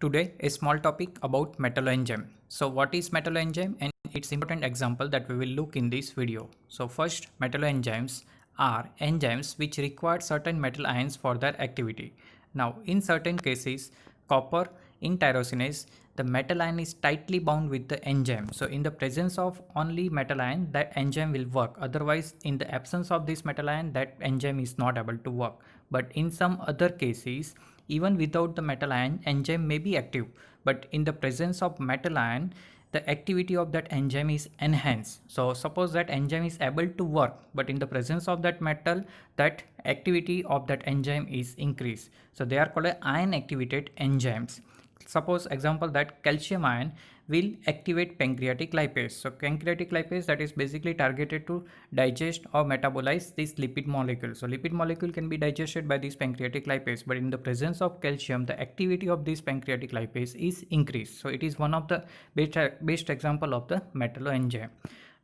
Today, a small topic about metalloenzyme. So what is metalloenzyme and its important example that we will look in this video. So first, metalloenzymes are enzymes which require certain metal ions for their activity. Now, in certain cases, copper in tyrosinase, the metal ion is tightly bound with the enzyme. So in the presence of only metal ion, that enzyme will work. Otherwise, in the absence of this metal ion, that enzyme is not able to work. But in some other cases, even without the metal ion, enzyme may be active, but in the presence of metal ion, the activity of that enzyme is enhanced. So suppose that enzyme is able to work, but in the presence of that metal, that activity of that enzyme is increased. So they are called ion activated enzymes. Suppose example that calcium ion will activate pancreatic lipase. So pancreatic lipase, that is basically targeted to digest or metabolize this lipid molecule. So lipid molecule can be digested by this pancreatic lipase, but in the presence of calcium, the activity of this pancreatic lipase is increased. So it is one of the best example of the metalloenzyme.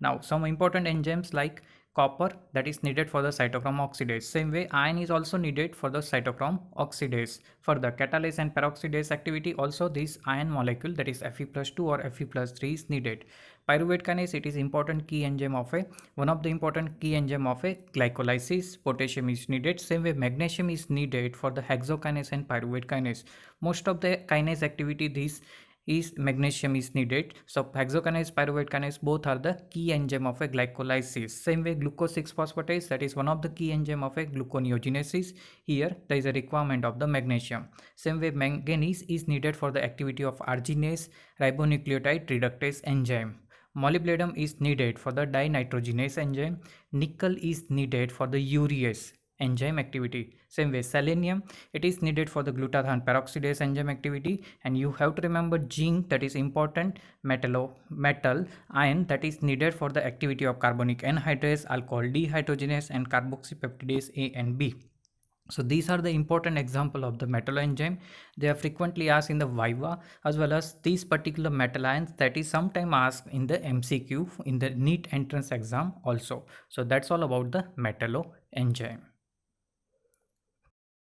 Now some important enzymes like copper, that is needed for the cytochrome oxidase. Same way iron is also needed for the cytochrome oxidase. For the catalase and peroxidase activity, also this iron molecule, that is Fe+2 or Fe+3 is needed. Pyruvate kinase, it is important key enzyme of one of the important key enzyme of a glycolysis. Potassium is needed. Same way magnesium is needed for the hexokinase and pyruvate kinase. Most of the kinase activity, this is magnesium is needed. So hexokinase, pyruvate kinase, both are the key enzyme of a glycolysis. Same way glucose 6-phosphatase, that is one of the key enzyme of a gluconeogenesis. Here there is a requirement of the magnesium. Same way manganese is needed for the activity of arginase ribonucleotide reductase enzyme. Molybdenum is needed for the dinitrogenase enzyme. Nickel is needed for the urease enzyme activity. Same way selenium, it is needed for the glutathione peroxidase enzyme activity. And you have to remember zinc, that is important metal ion, that is needed for the activity of carbonic anhydrase, alcohol dehydrogenase and carboxypeptidase A and B. So these are the important example of the metalloenzyme. They are frequently asked in the viva, as well as these particular metal ions that is sometime asked in the MCQ in the NEET entrance exam also. So that's all about the metalloenzyme.